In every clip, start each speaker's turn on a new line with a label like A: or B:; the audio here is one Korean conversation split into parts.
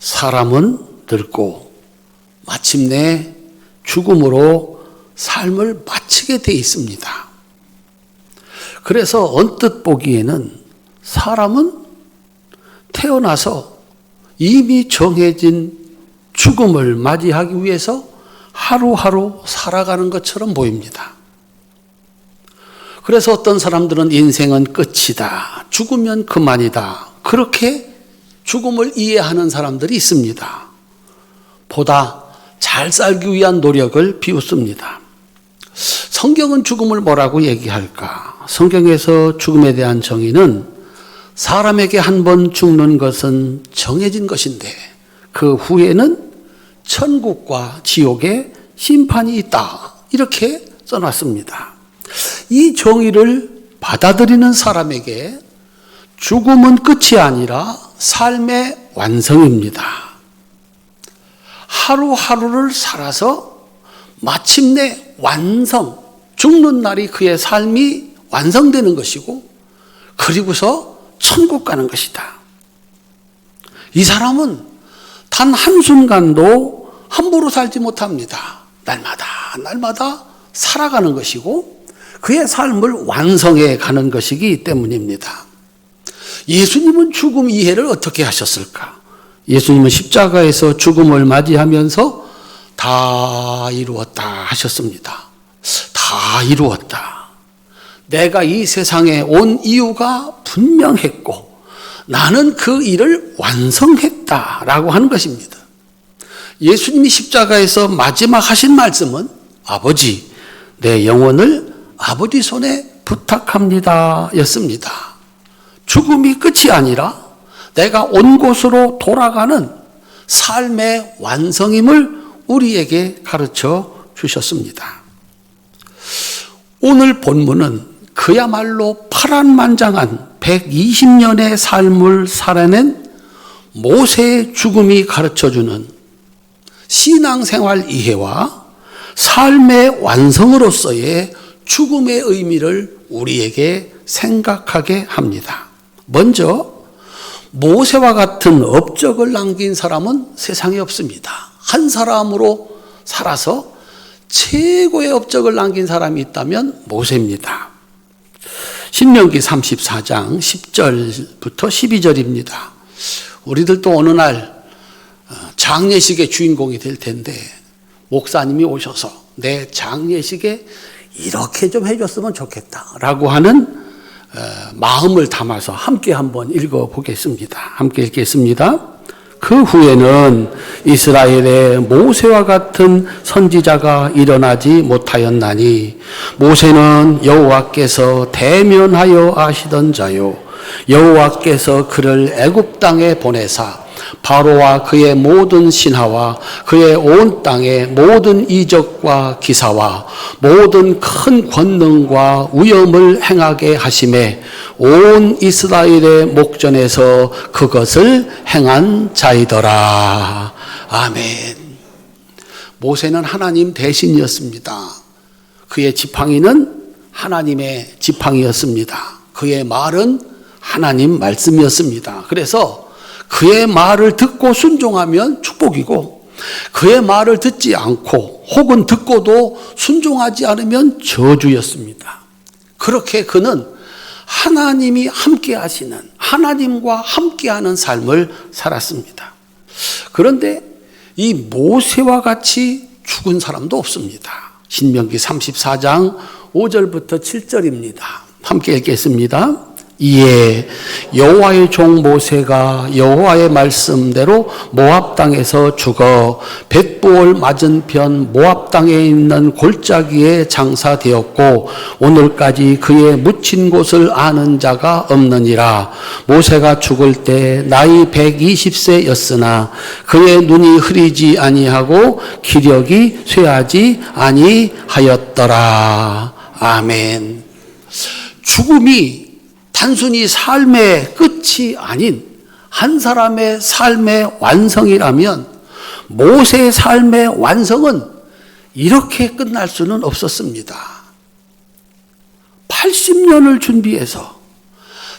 A: 사람은 늙고 마침내 죽음으로 삶을 마치게 돼 있습니다. 그래서 언뜻 보기에는 사람은 태어나서 이미 정해진 죽음을 맞이하기 위해서 하루하루 살아가는 것처럼 보입니다. 그래서 어떤 사람들은 인생은 끝이다, 죽으면 그만이다, 그렇게 죽음을 이해하는 사람들이 있습니다. 보다 잘 살기 위한 노력을 비웃습니다. 성경은 죽음을 뭐라고 얘기할까? 성경에서 죽음에 대한 정의는 사람에게 한 번 죽는 것은 정해진 것인데 그 후에는 천국과 지옥의 심판이 있다, 이렇게 써놨습니다. 이 정의를 받아들이는 사람에게 죽음은 끝이 아니라 삶의 완성입니다. 하루하루를 살아서 마침내 완성, 죽는 날이 그의 삶이 완성되는 것이고, 그리고서 천국 가는 것이다. 이 사람은 단 한순간도 함부로 살지 못합니다. 날마다 살아가는 것이고 그의 삶을 완성해 가는 것이기 때문입니다. 예수님은 죽음 이해를 어떻게 하셨을까? 예수님은 십자가에서 죽음을 맞이하면서 다 이루었다 하셨습니다. 다 이루었다. 내가 이 세상에 온 이유가 분명했고 나는 그 일을 완성했다라고 하는 것입니다. 예수님이 십자가에서 마지막 하신 말씀은 아버지, 내 영혼을 아버지 손에 부탁합니다 였습니다. 죽음이 끝이 아니라 내가 온 곳으로 돌아가는 삶의 완성임을 우리에게 가르쳐 주셨습니다. 오늘 본문은 그야말로 파란만장한 120년의 삶을 살아낸 모세의 죽음이 가르쳐주는 신앙생활 이해와 삶의 완성으로서의 죽음의 의미를 우리에게 생각하게 합니다. 먼저 모세와 같은 업적을 남긴 사람은 세상에 없습니다. 한 사람으로 살아서 최고의 업적을 남긴 사람이 있다면 모세입니다. 신명기 34장 10절부터 12절입니다. 우리들도 어느 날 장례식의 주인공이 될 텐데 목사님이 오셔서 내 장례식에 이렇게 좀 해줬으면 좋겠다라고 하는 마음을 담아서 함께 한번 읽어보겠습니다. 함께 읽겠습니다. 그 후에는 이스라엘의 모세와 같은 선지자가 일어나지 못하였나니 모세는 여호와께서 대면하여 아시던 자요 여호와께서 그를 애굽 땅에 보내사 바로와 그의 모든 신하와 그의 온 땅의 모든 이적과 기사와 모든 큰 권능과 위엄을 행하게 하심에 온 이스라엘의 목전에서 그것을 행한 자이더라. 아멘. 모세는 하나님 대신이었습니다. 그의 지팡이는 하나님의 지팡이였습니다. 그의 말은 하나님 말씀이었습니다. 그래서 그의 말을 듣고 순종하면 축복이고 그의 말을 듣지 않고 혹은 듣고도 순종하지 않으면 저주였습니다. 그렇게 그는 하나님이 함께 하시는, 하나님과 함께하는 삶을 살았습니다. 그런데 이 모세와 같이 죽은 사람도 없습니다. 신명기 34장 5절부터 7절입니다. 함께 읽겠습니다. 이에 여호와의 종 모세가 여호와의 말씀대로 모압 땅에서 죽어 벳부올 맞은편 모압 땅에 있는 골짜기에 장사되었고 오늘까지 그의 묻힌 곳을 아는 자가 없느니라. 모세가 죽을 때 나이 120세였으나 그의 눈이 흐리지 아니하고 기력이 쇠하지 아니하였더라. 아멘. 죽음이 단순히 삶의 끝이 아닌 한 사람의 삶의 완성이라면 모세의 삶의 완성은 이렇게 끝날 수는 없었습니다. 80년을 준비해서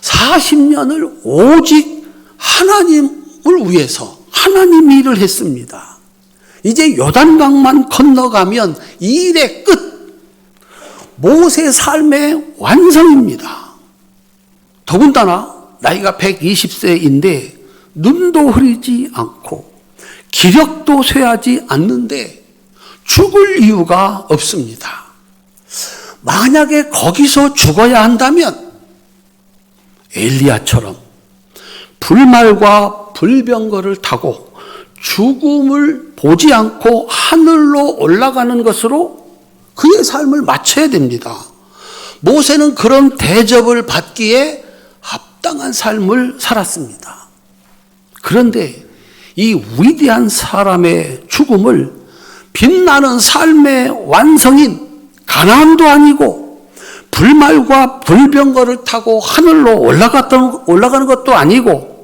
A: 40년을 오직 하나님을 위해서 하나님이 일을 했습니다. 이제 요단강만 건너가면 이 일의 끝, 모세 삶의 완성입니다. 더군다나 나이가 120세인데 눈도 흐리지 않고 기력도 쇠하지 않는데 죽을 이유가 없습니다. 만약에 거기서 죽어야 한다면 엘리야처럼 불말과 불병거를 타고 죽음을 보지 않고 하늘로 올라가는 것으로 그의 삶을 마쳐야 됩니다. 모세는 그런 대접을 받기에 합당한 삶을 살았습니다. 그런데 이 위대한 사람의 죽음을 빛나는 삶의 완성인 가나안도 아니고 불말과 불병거를 타고 하늘로 올라가는 것도 아니고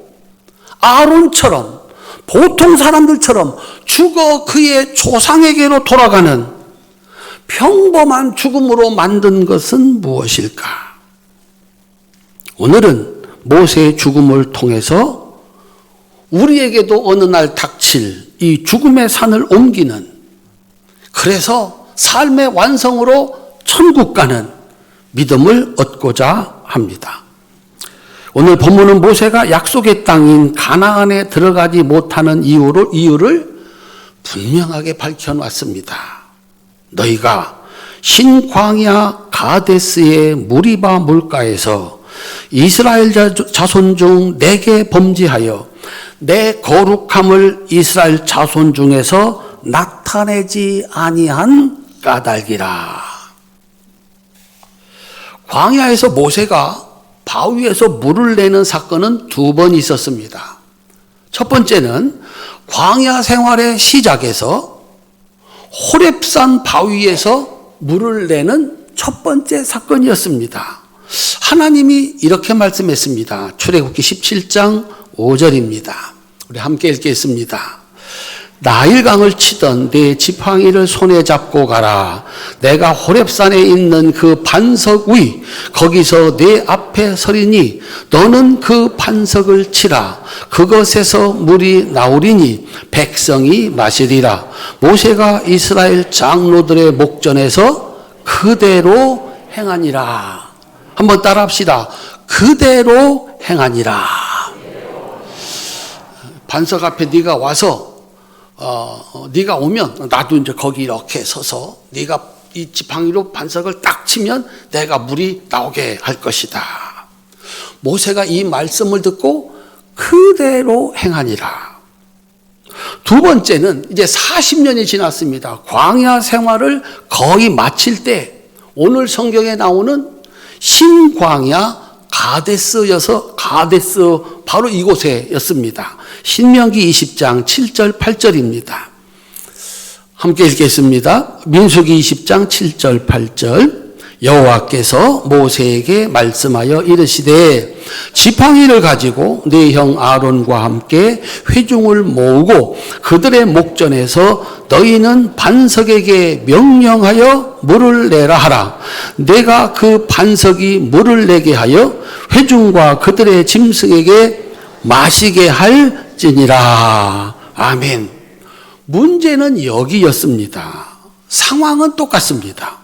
A: 아론처럼 보통 사람들처럼 죽어 그의 조상에게로 돌아가는 평범한 죽음으로 만든 것은 무엇일까? 오늘은 모세의 죽음을 통해서 우리에게도 어느 날 닥칠 이 죽음의 산을 옮기는, 그래서 삶의 완성으로 천국 가는 믿음을 얻고자 합니다. 오늘 본문은 모세가 약속의 땅인 가나안에 들어가지 못하는 이유를 분명하게 밝혀놨습니다. 너희가 신광야 가데스의 무리바 물가에서 이스라엘 자손 중 내게 범죄하여 내 거룩함을 이스라엘 자손 중에서 나타내지 아니한 까닭이라. 광야에서 모세가 바위에서 물을 내는 사건은 2번 있었습니다. 첫 번째는 광야 생활의 시작에서 호렙산 바위에서 물을 내는 첫 번째 사건이었습니다. 하나님이 이렇게 말씀했습니다. 출애굽기 17장 5절입니다. 우리 함께 읽겠습니다. 나일강을 치던 네 지팡이를 손에 잡고 가라. 내가 호렙산에 있는 그 반석 위 거기서 네 앞에 서리니 너는 그 반석을 치라. 그것에서 물이 나오리니 백성이 마시리라. 모세가 이스라엘 장로들의 목전에서 그대로 행하니라. 한번 따라합시다. 그대로 행하니라. 반석 앞에 네가 와서 네가 오면 나도 이제 거기 이렇게 서서 네가 이 지팡이로 반석을 딱 치면 내가 물이 나오게 할 것이다. 모세가 이 말씀을 듣고 그대로 행하니라. 2번째는 이제 40년이 지났습니다. 광야 생활을 거의 마칠 때 오늘 성경에 나오는 신광야 가데스 바로 이곳에였습니다. 신명기 20장 7절 8절입니다. 함께 읽겠습니다. 민수기 20장 7절 8절. 여호와께서 모세에게 말씀하여 이르시되 지팡이를 가지고 네 형 아론과 함께 회중을 모으고 그들의 목전에서 너희는 반석에게 명령하여 물을 내라 하라. 내가 그 반석이 물을 내게 하여 회중과 그들의 짐승에게 마시게 할지니라. 아멘. 문제는 여기였습니다. 상황은 똑같습니다.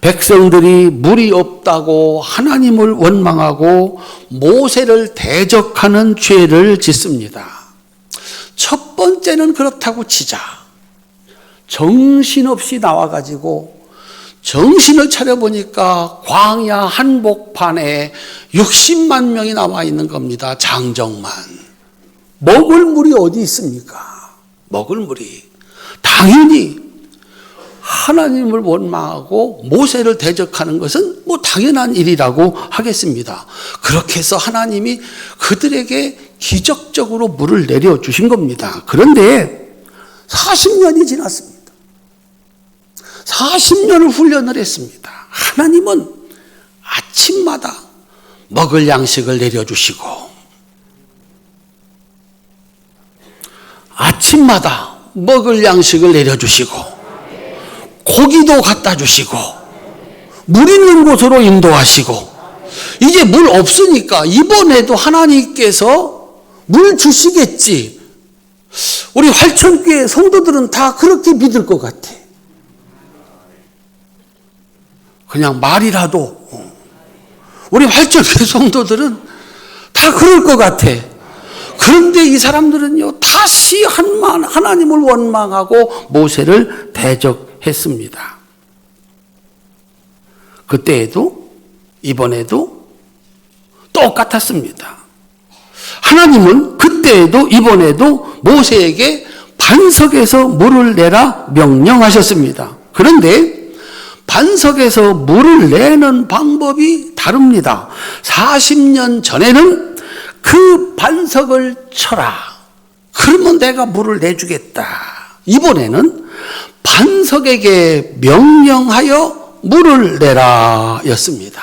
A: 백성들이 물이 없다고 하나님을 원망하고 모세를 대적하는 죄를 짓습니다. 첫 번째는 그렇다고 치자. 정신없이 나와가지고 정신을 차려보니까 광야 한복판에 60만 명이 나와 있는 겁니다. 장정만. 먹을 물이 어디 있습니까? 먹을 물이. 당연히 하나님을 원망하고 모세를 대적하는 것은 뭐 당연한 일이라고 하겠습니다. 그렇게 해서 하나님이 그들에게 기적적으로 물을 내려주신 겁니다. 그런데 40년이 지났습니다. 40년을 훈련을 했습니다. 하나님은 아침마다 먹을 양식을 내려주시고 아침마다 먹을 양식을 내려주시고 고기도 갖다 주시고 물 있는 곳으로 인도하시고 이제 물 없으니까 이번에도 하나님께서 물 주시겠지. 우리 활천교회 성도들은 다 그렇게 믿을 것 같아. 그냥 말이라도. 우리 활천교회 성도들은 다 그럴 것 같아. 그런데 이 사람들은요, 다시 하나님을 원망하고 모세를 대적했습니다. 그때에도 이번에도 똑같았습니다. 하나님은 그때에도 이번에도 모세에게 반석에서 물을 내라 명령하셨습니다. 그런데 반석에서 물을 내는 방법이 다릅니다. 40년 전에는 그 반석을 쳐라. 그러면 내가 물을 내주겠다. 이번에는 반석에게 명령하여 물을 내라 였습니다.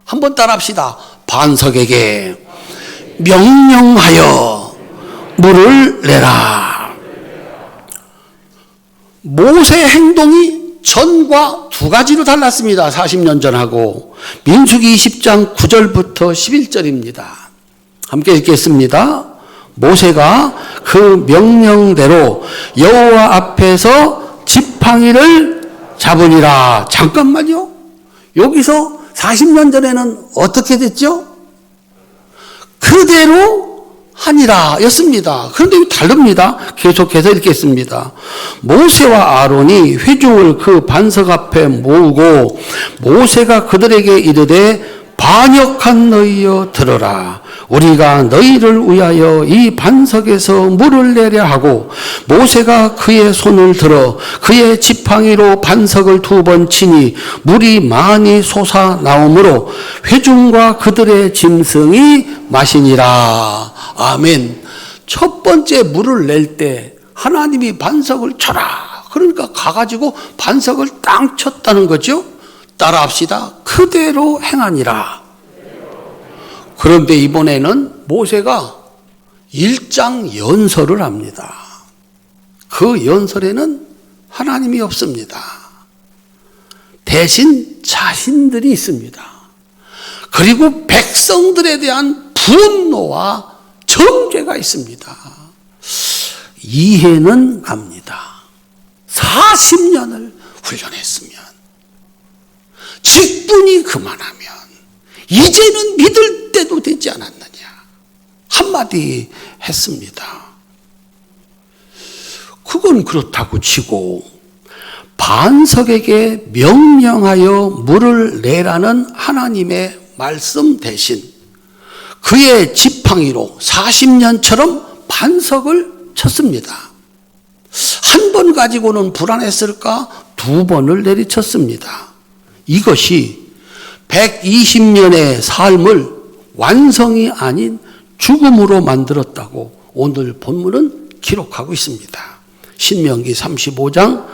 A: 한번 따라합시다. 반석에게 명령하여 물을 내라. 모세의 행동이 전과 두 가지로 달랐습니다. 40년 전하고. 민수기 20장 9절부터 11절입니다. 함께 읽겠습니다. 모세가 그 명령대로 여호와 앞에서 지팡이를 잡으니라. 잠깐만요. 여기서 40년 전에는 어떻게 됐죠? 그대로 하니라 였습니다. 그런데 이거 다릅니다. 계속해서 읽겠습니다. 모세와 아론이 회중을 그 반석 앞에 모으고 모세가 그들에게 이르되 반역한 너희여 들으라. 우리가 너희를 위하여 이 반석에서 물을 내려 하고 모세가 그의 손을 들어 그의 지팡이로 반석을 2번 치니 물이 많이 솟아나오므로 회중과 그들의 짐승이 마시니라. 아멘. 첫 번째 물을 낼 때 하나님이 반석을 쳐라. 그러니까 가가지고 반석을 땅 쳤다는 거죠. 따라합시다. 그대로 행하니라. 그런데 이번에는 모세가 일장 연설을 합니다. 그 연설에는 하나님이 없습니다. 대신 자신들이 있습니다. 그리고 백성들에 대한 분노와 정죄가 있습니다. 이해는 갑니다. 40년을 훈련했으면, 직분이 그만하면 이제는 믿을 때도 되지 않았느냐 한마디 했습니다. 그건 그렇다고 치고 반석에게 명령하여 물을 내라는 하나님의 말씀 대신 그의 지팡이로 40년처럼 반석을 쳤습니다. 한 번 가지고는 불안했을까? 2번을 내리쳤습니다. 이것이 120년의 삶을 완성이 아닌 죽음으로 만들었다고 오늘 본문은 기록하고 있습니다. 신명기 35장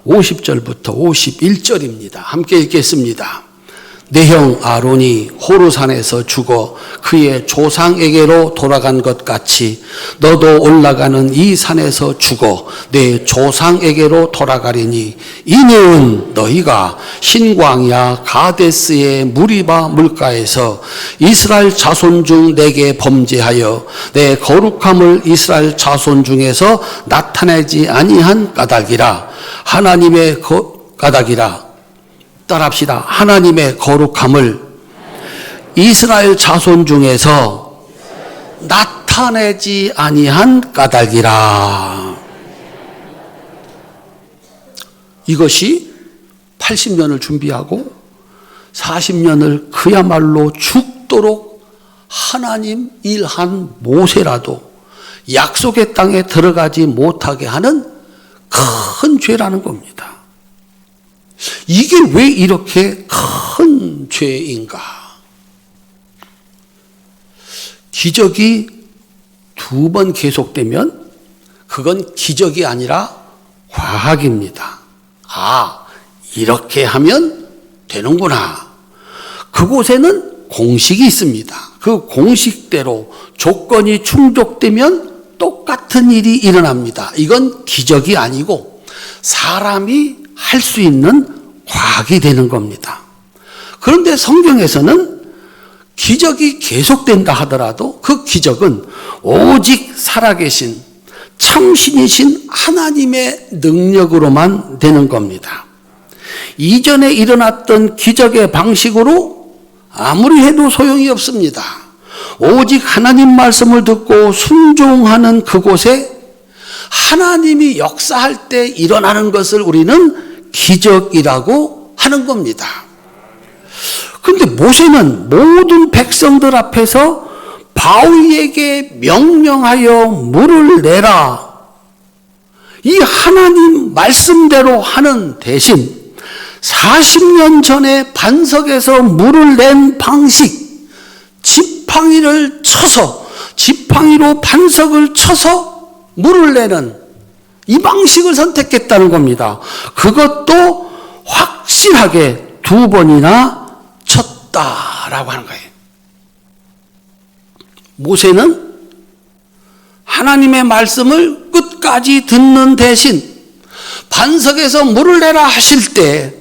A: 50절부터 51절입니다. 함께 읽겠습니다. 내 형 아론이 호르산에서 죽어 그의 조상에게로 돌아간 것 같이 너도 올라가는 이 산에서 죽어 내 조상에게로 돌아가리니 이는 너희가 신광야 가데스의 무리바 물가에서 이스라엘 자손 중 내게 범죄하여 내 거룩함을 이스라엘 자손 중에서 나타내지 아니한 까닭이라. 하나님의 까닭이라. 따라합시다. 하나님의 거룩함을 이스라엘 자손 중에서 나타내지 아니한 까닭이라. 이것이 80년을 준비하고 40년을 그야말로 죽도록 하나님 일한 모세라도 약속의 땅에 들어가지 못하게 하는 큰 죄라는 겁니다. 이게 왜 이렇게 큰 죄인가? 기적이 2번 계속되면 그건 기적이 아니라 과학입니다. 아, 이렇게 하면 되는구나. 그곳에는 공식이 있습니다. 그 공식대로 조건이 충족되면 똑같은 일이 일어납니다. 이건 기적이 아니고 사람이 할 수 있는 과학이 되는 겁니다. 그런데 성경에서는 기적이 계속된다 하더라도 그 기적은 오직 살아계신 참신이신 하나님의 능력으로만 되는 겁니다. 이전에 일어났던 기적의 방식으로 아무리 해도 소용이 없습니다. 오직 하나님 말씀을 듣고 순종하는 그곳에 하나님이 역사할 때 일어나는 것을 우리는 기적이라고 하는 겁니다. 그런데 모세는 모든 백성들 앞에서 바위에게 명령하여 물을 내라, 이 하나님 말씀대로 하는 대신 40년 전에 반석에서 물을 낸 방식, 지팡이를 쳐서, 지팡이로 반석을 쳐서 물을 내는 이 방식을 선택했다는 겁니다. 그것도 확실하게 2번이나 쳤다라고 하는 거예요. 모세는 하나님의 말씀을 끝까지 듣는 대신 반석에서 물을 내라 하실 때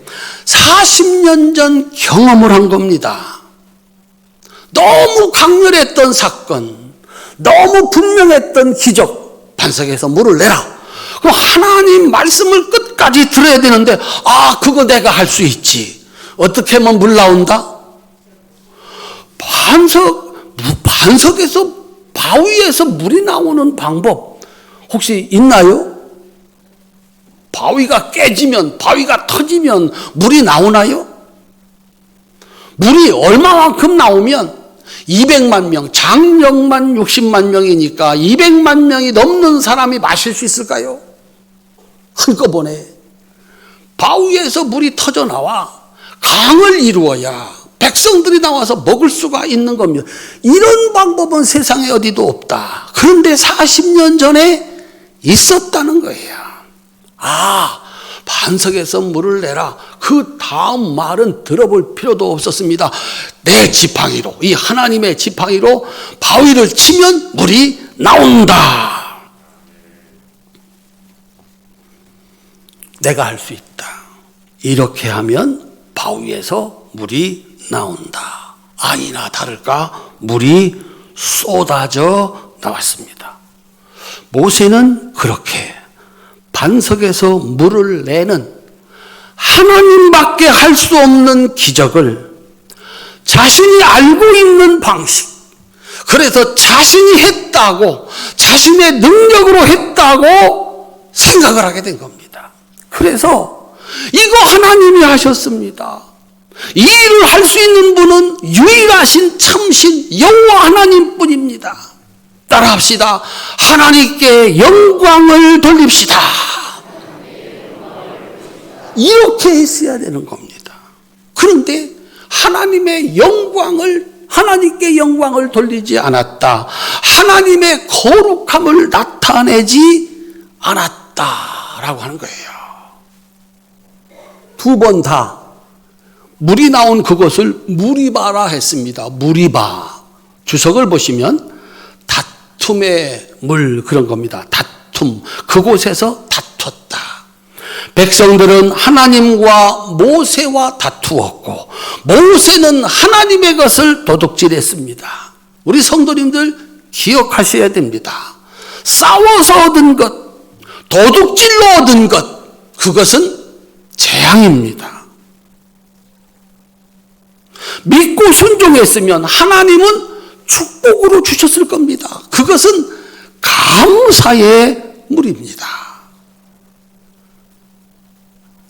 A: 40년 전 경험을 한 겁니다. 너무 강렬했던 사건, 너무 분명했던 기적, 반석에서 물을 내라. 그럼 하나님 말씀을 끝까지 들어야 되는데, 그거 내가 할 수 있지. 어떻게 하면 물 나온다? 반석에서, 바위에서 물이 나오는 방법 혹시 있나요? 바위가 깨지면, 바위가 터지면 물이 나오나요? 물이 얼마만큼 나오면 200만 명, 장력만 60만 명이니까 200만 명이 넘는 사람이 마실 수 있을까요? 한꺼번에 바위에서 물이 터져 나와 강을 이루어야 백성들이 나와서 먹을 수가 있는 겁니다. 이런 방법은 세상에 어디도 없다. 그런데 40년 전에 있었다는 거예요. 반석에서 물을 내라. 그 다음 말은 들어볼 필요도 없었습니다. 내 지팡이로, 이 하나님의 지팡이로 바위를 치면 물이 나온다. 내가 할 수 있다. 이렇게 하면 바위에서 물이 나온다. 아니나 다를까 물이 쏟아져 나왔습니다. 모세는 그렇게 반석에서 물을 내는 하나님밖에 할 수 없는 기적을 자신이 알고 있는 방식, 그래서 자신이 했다고, 자신의 능력으로 했다고 생각을 하게 된 겁니다. 그래서 이거 하나님이 하셨습니다. 이 일을 할 수 있는 분은 유일하신 참신 여호와 하나님뿐입니다. 따라합시다. 하나님께 영광을 돌립시다. 이렇게 했어야 되는 겁니다. 그런데 하나님의 영광을, 하나님께 영광을 돌리지 않았다. 하나님의 거룩함을 나타내지 않았다라고 하는 거예요. 2번 다 물이 나온 그것을 무리바라 했습니다. 무리바. 주석을 보시면 다툼의 물, 그런 겁니다. 다툼. 그곳에서 다퉜다. 백성들은 하나님과 모세와 다투었고, 모세는 하나님의 것을 도둑질했습니다. 우리 성도님들 기억하셔야 됩니다. 싸워서 얻은 것, 도둑질로 얻은 것, 그것은 재앙입니다. 믿고 순종했으면 하나님은 축복으로 주셨을 겁니다. 그것은 감사의 물입니다.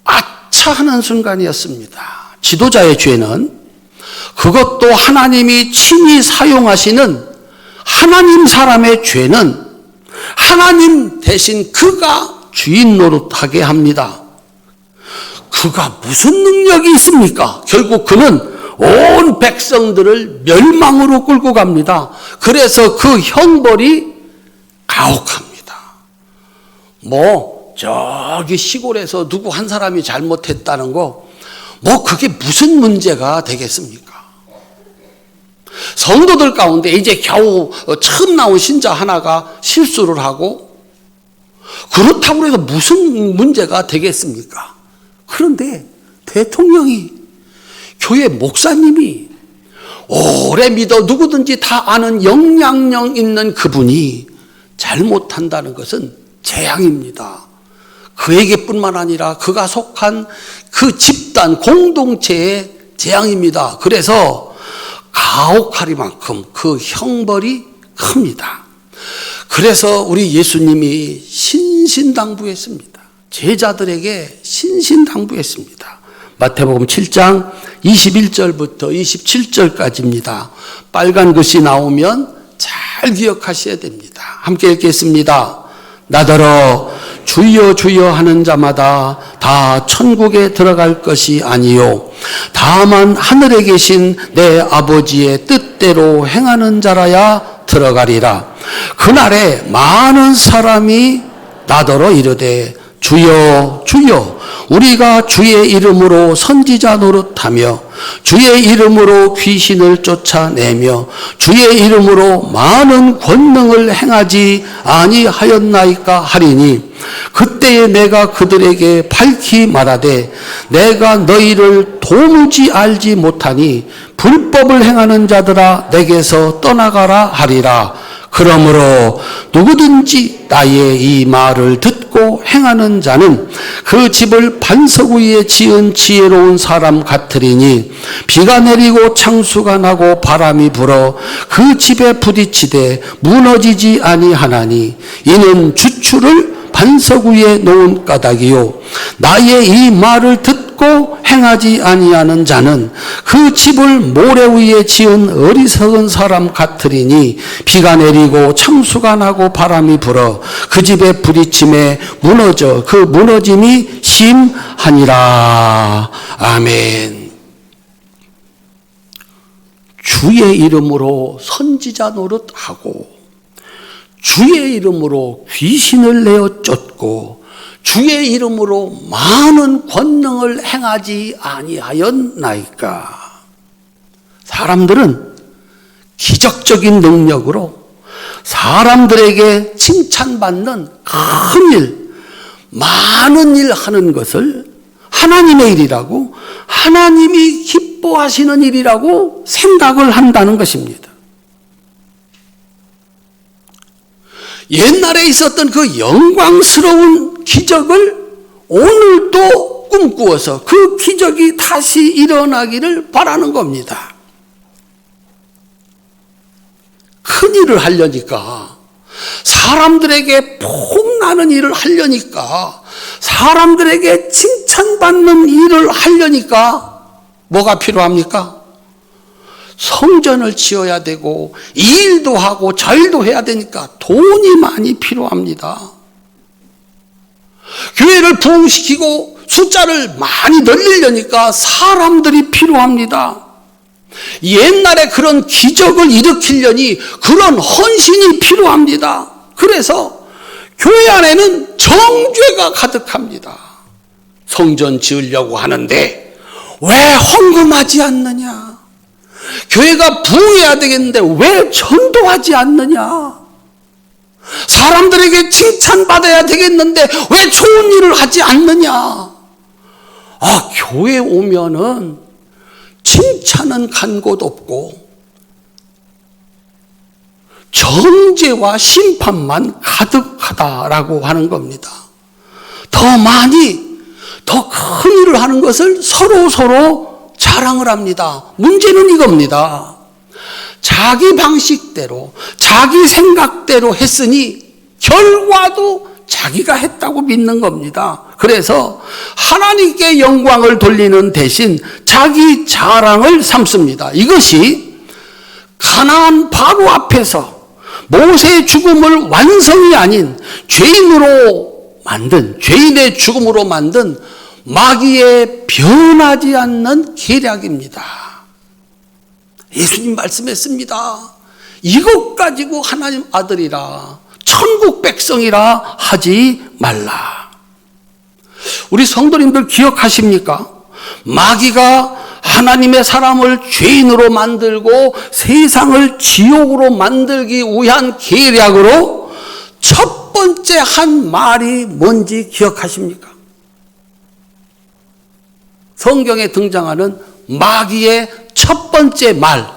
A: 아차 하는 순간이었습니다. 지도자의 죄는, 그것도 하나님이 친히 사용하시는 하나님 사람의 죄는 하나님 대신 그가 주인 노릇하게 합니다. 그가 무슨 능력이 있습니까? 결국 그는 온 백성들을 멸망으로 끌고 갑니다. 그래서 그 형벌이 가혹합니다. 저기 시골에서 누구 한 사람이 잘못했다는 거, 그게 무슨 문제가 되겠습니까? 성도들 가운데 이제 겨우 처음 나온 신자 하나가 실수를 하고, 그렇다고 해서 무슨 문제가 되겠습니까? 그런데 대통령이, 교회 목사님이, 오래 믿어 누구든지 다 아는 영향력 있는 그분이 잘못한다는 것은 재앙입니다. 그에게뿐만 아니라 그가 속한 그 집단 공동체의 재앙입니다. 그래서 가혹하리만큼 그 형벌이 큽니다. 그래서 우리 예수님이 신신당부했습니다. 제자들에게 신신당부했습니다. 마태복음 7장 21절부터 27절까지입니다. 빨간 글씨 나오면 잘 기억하셔야 됩니다. 함께 읽겠습니다. 나더러 주여 주여 하는 자마다 다 천국에 들어갈 것이 아니요 다만 하늘에 계신 내 아버지의 뜻대로 행하는 자라야 들어가리라. 그날에 많은 사람이 나더러 이르되 주여 주여 우리가 주의 이름으로 선지자 노릇하며 주의 이름으로 귀신을 쫓아내며 주의 이름으로 많은 권능을 행하지 아니하였나이까 하리니 그때에 내가 그들에게 밝히 말하되 내가 너희를 도무지 알지 못하니 불법을 행하는 자들아 내게서 떠나가라 하리라. 그러므로 누구든지 나의 이 말을 듣고 행하는 자는 그 집을 반석 위에 지은 지혜로운 사람 같으리니 비가 내리고 창수가 나고 바람이 불어 그 집에 부딪히되 무너지지 아니하나니 이는 주추를 반석 위에 놓은 까닭이요 나의 이 말을 듣고 행하지 아니하는 자는 그 집을 모래 위에 지은 어리석은 사람 같으리니 비가 내리고 창수가 나고 바람이 불어 그 집에 부딪힘에 무너져 그 무너짐이 심하니라. 아멘. 주의 이름으로 선지자 노릇하고 주의 이름으로 귀신을 내어 쫓고 주의 이름으로 많은 권능을 행하지 아니하였나이까. 사람들은 기적적인 능력으로 사람들에게 칭찬받는 큰 일, 많은 일 하는 것을 하나님의 일이라고, 하나님이 기뻐하시는 일이라고 생각을 한다는 것입니다. 옛날에 있었던 그 영광스러운 기적을 오늘도 꿈꾸어서 그 기적이 다시 일어나기를 바라는 겁니다. 큰일을 하려니까, 사람들에게 폼나는 일을 하려니까, 사람들에게 칭찬받는 일을 하려니까 뭐가 필요합니까? 성전을 지어야 되고 이 일도 하고 저 일도 해야 되니까 돈이 많이 필요합니다. 교회를 부흥시키고 숫자를 많이 늘리려니까 사람들이 필요합니다. 옛날에 그런 기적을 일으키려니 그런 헌신이 필요합니다. 그래서 교회 안에는 정죄가 가득합니다. 성전 지으려고 하는데 왜 헌금하지 않느냐? 교회가 부흥해야 되겠는데 왜 전도하지 않느냐? 사람들에게 칭찬받아야 되겠는데 왜 좋은 일을 하지 않느냐? 교회 오면은 칭찬은 간 곳 없고 정죄와 심판만 가득하다라고 하는 겁니다. 더 많이, 더 큰 일을 하는 것을 서로 자랑을 합니다. 문제는 이겁니다. 자기 방식대로, 자기 생각대로 했으니 결과도 자기가 했다고 믿는 겁니다. 그래서 하나님께 영광을 돌리는 대신 자기 자랑을 삼습니다. 이것이 가나안 바로 앞에서 모세의 죽음을 완성이 아닌 죄인의 죽음으로 만든 마귀의 변하지 않는 계략입니다. 예수님 말씀했습니다. 이것 가지고 하나님 아들이라 천국 백성이라 하지 말라. 우리 성도님들 기억하십니까? 마귀가 하나님의 사람을 죄인으로 만들고 세상을 지옥으로 만들기 위한 계략으로 첫 번째 한 말이 뭔지 기억하십니까? 성경에 등장하는 마귀의 첫 번째 말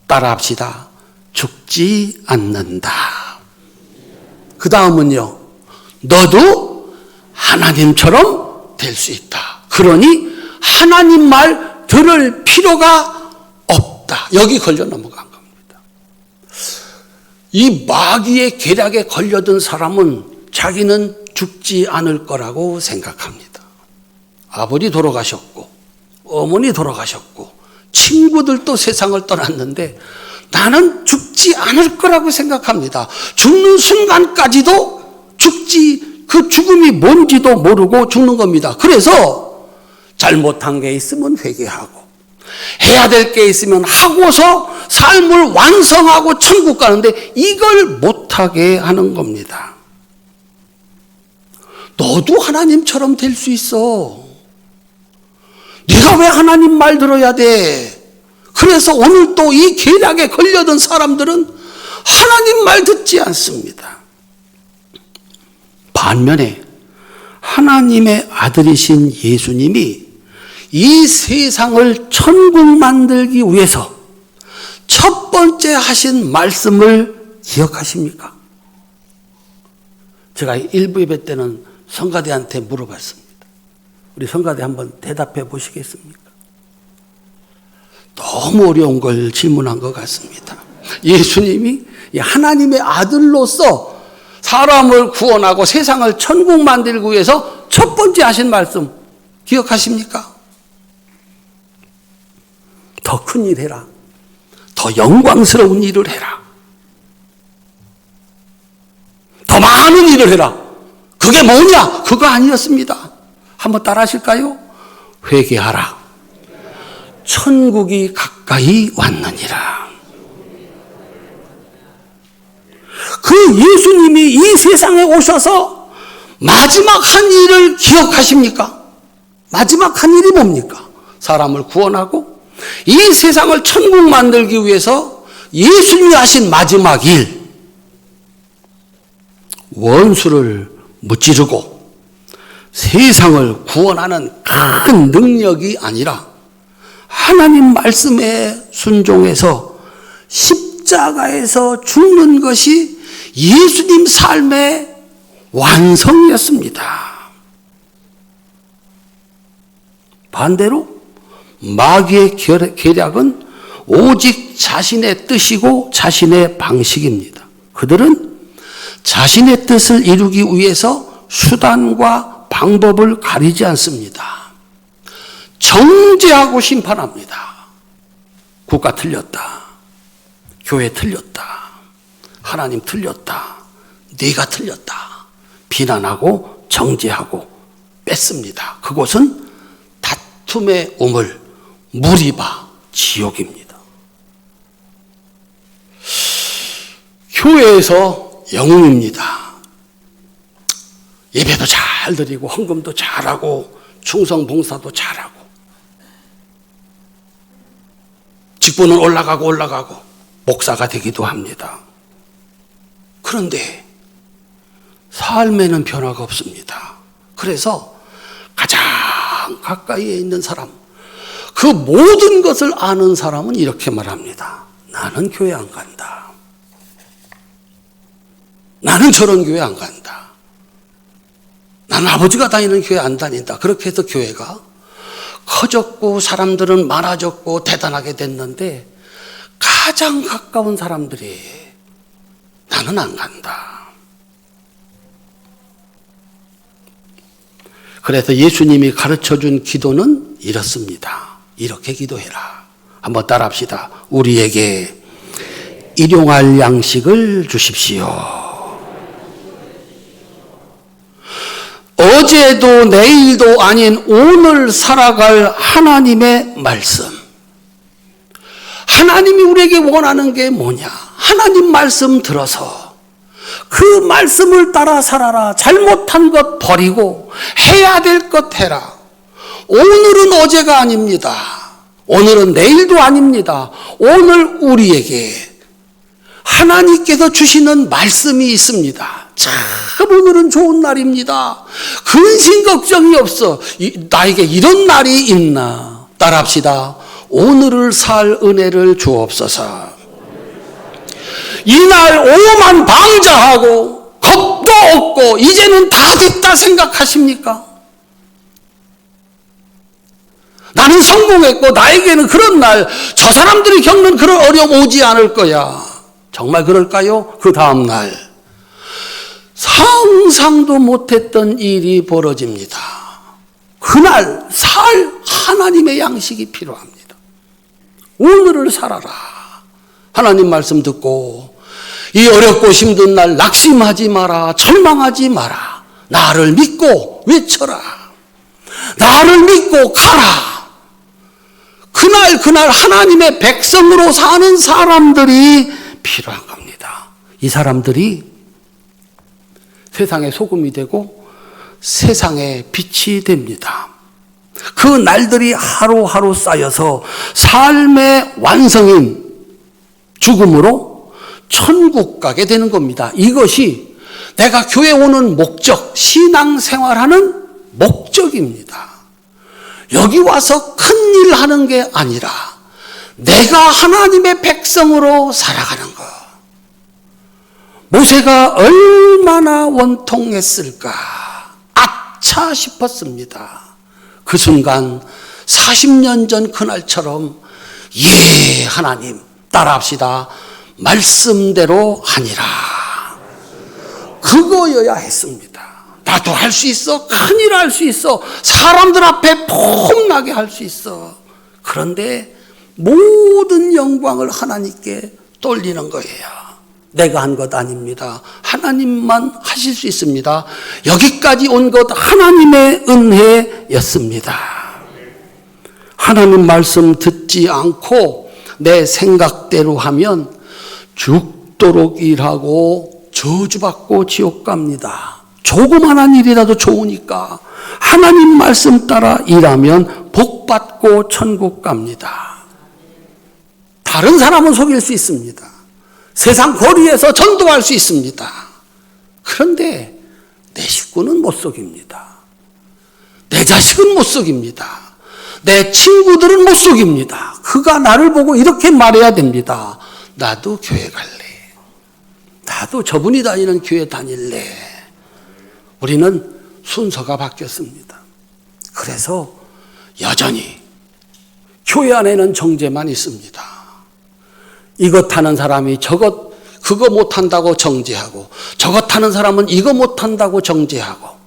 A: 따라합시다. 죽지 않는다. 그 다음은요, 너도 하나님처럼 될 수 있다. 그러니 하나님 말 들을 필요가 없다. 여기 걸려 넘어간 겁니다. 이 마귀의 계략에 걸려든 사람은 자기는 죽지 않을 거라고 생각합니다. 아버지 돌아가셨고 어머니 돌아가셨고 친구들도 세상을 떠났는데 나는 죽지 않을 거라고 생각합니다. 죽는 순간까지도 그 죽음이 뭔지도 모르고 죽는 겁니다. 그래서 잘못한 게 있으면 회개하고 해야 될 게 있으면 하고서 삶을 완성하고 천국 가는데 이걸 못하게 하는 겁니다. 너도 하나님처럼 될 수 있어. 네가 왜 하나님 말 들어야 돼? 그래서 오늘 또 이 계략에 걸려든 사람들은 하나님 말 듣지 않습니다. 반면에 하나님의 아들이신 예수님이 이 세상을 천국 만들기 위해서 첫 번째 하신 말씀을 기억하십니까? 제가 1부 예배 때는 성가대한테 물어봤습니다. 우리 성가대 한번 대답해 보시겠습니까? 너무 어려운 걸 질문한 것 같습니다. 예수님이 하나님의 아들로서 사람을 구원하고 세상을 천국 만들기 위해서 첫 번째 하신 말씀 기억하십니까? 더 큰 일 해라. 더 영광스러운 일을 해라. 더 많은 일을 해라. 그게 뭐냐? 그거 아니었습니다. 한번 따라 하실까요? 회개하라. 천국이 가까이 왔느니라. 그 예수님이 이 세상에 오셔서 마지막 한 일을 기억하십니까? 마지막 한 일이 뭡니까? 사람을 구원하고 이 세상을 천국 만들기 위해서 예수님이 하신 마지막 일, 원수를 무찌르고 세상을 구원하는 큰 능력이 아니라 하나님 말씀에 순종해서 십자가에서 죽는 것이 예수님 삶의 완성이었습니다. 반대로 마귀의 계략은 오직 자신의 뜻이고 자신의 방식입니다. 그들은 자신의 뜻을 이루기 위해서 수단과 방법을 가리지 않습니다. 정죄하고 심판합니다. 국가 틀렸다. 교회 틀렸다. 하나님 틀렸다. 네가 틀렸다. 비난하고 정죄하고 뺐습니다. 그곳은 다툼의 우물, 무리바, 지옥입니다. 교회에서 영웅입니다. 예배도 잘 드리고 헌금도 잘하고 충성 봉사도 잘하고 직분은 올라가고 목사가 되기도 합니다. 그런데 삶에는 변화가 없습니다. 그래서 가장 가까이에 있는 사람, 그 모든 것을 아는 사람은 이렇게 말합니다. 나는 교회 안 간다. 나는 저런 교회 안 간다. 나는 아버지가 다니는 교회 안 다닌다. 그렇게 해서 교회가 커졌고 사람들은 많아졌고 대단하게 됐는데 가장 가까운 사람들이 나는 안 간다. 그래서 예수님이 가르쳐준 기도는 이렇습니다. 이렇게 기도해라. 한번 따라합시다. 우리에게 일용할 양식을 주십시오. 어제도 내일도 아닌 오늘 살아갈 하나님의 말씀. 하나님이 우리에게 원하는 게 뭐냐? 하나님 말씀 들어서 그 말씀을 따라 살아라. 잘못한 것 버리고 해야 될 것 해라. 오늘은 어제가 아닙니다. 오늘은 내일도 아닙니다. 오늘 우리에게 하나님께서 주시는 말씀이 있습니다. 참 오늘은 좋은 날입니다. 근심 걱정이 없어. 나에게 이런 날이 있나? 따라합시다. 오늘을 살 은혜를 주옵소서. 이날 오만 방자하고 겁도 없고 이제는 다 됐다 생각하십니까? 나는 성공했고 나에게는 그런 날, 저 사람들이 겪는 그런 어려움 오지 않을 거야. 정말 그럴까요? 그 다음 날 상상도 못했던 일이 벌어집니다. 그날 살 하나님의 양식이 필요합니다. 오늘을 살아라. 하나님 말씀 듣고 이 어렵고 힘든 날 낙심하지 마라. 절망하지 마라. 나를 믿고 외쳐라. 나를 믿고 가라. 그날 하나님의 백성으로 사는 사람들이 필요한 겁니다. 이 사람들이 세상의 소금이 되고 세상의 빛이 됩니다. 그 날들이 하루하루 쌓여서 삶의 완성인 죽음으로 천국 가게 되는 겁니다. 이것이 내가 교회 오는 목적, 신앙생활하는 목적입니다. 여기 와서 큰일 하는 게 아니라 내가 하나님의 백성으로 살아가는 것. 모세가 얼마나 원통했을까? 아차 싶었습니다. 그 순간 40년 전 그날처럼 예 하나님 따라합시다. 말씀대로 하니라. 그거여야 했습니다. 나도 할 수 있어. 큰일 할 수 있어. 사람들 앞에 폼나게 할 수 있어. 그런데 모든 영광을 하나님께 돌리는 거예요. 내가 한 것 아닙니다. 하나님만 하실 수 있습니다. 여기까지 온 것 하나님의 은혜였습니다. 하나님 말씀 듣지 않고 내 생각대로 하면 죽도록 일하고 저주받고 지옥 갑니다. 조그만한 일이라도 좋으니까 하나님 말씀 따라 일하면 복받고 천국 갑니다. 다른 사람은 속일 수 있습니다. 세상 거리에서 전도할 수 있습니다. 그런데 내 식구는 못 속입니다. 내 자식은 못 속입니다. 내 친구들은 못 속입니다. 그가 나를 보고 이렇게 말해야 됩니다. 나도 교회 갈래. 나도 저분이 다니는 교회 다닐래. 우리는 순서가 바뀌었습니다. 그래서 여전히 교회 안에는 정죄만 있습니다. 이것 하는 사람이 그거 못한다고 정죄하고, 저것 하는 사람은 이거 못한다고 정죄하고.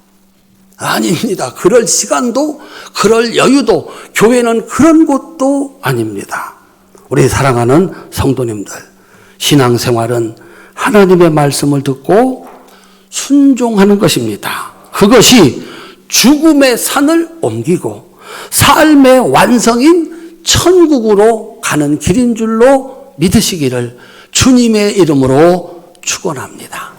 A: 아닙니다. 그럴 시간도, 그럴 여유도, 교회는 그런 곳도 아닙니다. 우리 사랑하는 성도님들, 신앙생활은 하나님의 말씀을 듣고 순종하는 것입니다. 그것이 죽음의 산을 옮기고 삶의 완성인 천국으로 가는 길인 줄로 믿으시기를 주님의 이름으로 축원합니다.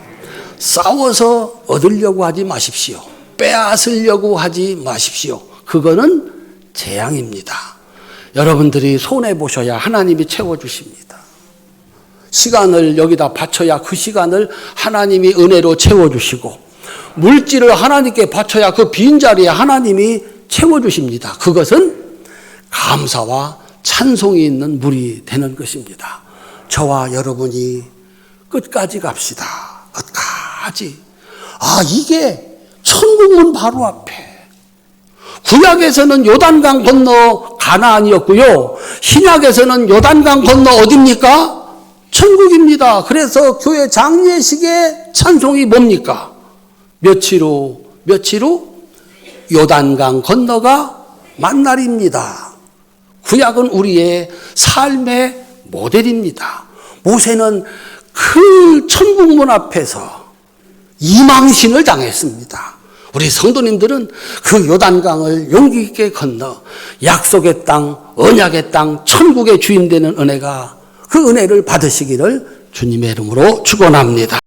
A: 싸워서 얻으려고 하지 마십시오. 빼앗으려고 하지 마십시오. 그거는 재앙입니다. 여러분들이 손해보셔야 하나님이 채워주십니다. 시간을 여기다 바쳐야 그 시간을 하나님이 은혜로 채워주시고, 물질을 하나님께 바쳐야 그 빈자리에 하나님이 채워주십니다. 그것은 감사와 찬송이 있는 물이 되는 것입니다. 저와 여러분이 끝까지 갑시다. 끝까지. 이게 천국문 바로 앞에. 구약에서는 요단강 건너 가나안이었고요. 신약에서는 요단강 건너 어디입니까? 천국입니다. 그래서 교회 장례식의 찬송이 뭡니까? 며칠 후 요단강 건너가 만날입니다. 구약은 우리의 삶의 모델입니다. 모세는 그 천국문 앞에서 이망신을 당했습니다. 우리 성도님들은 그 요단강을 용기 있게 건너 약속의 땅, 언약의 땅, 천국의 주인 되는 은혜가, 그 은혜를 받으시기를 주님의 이름으로 축원합니다.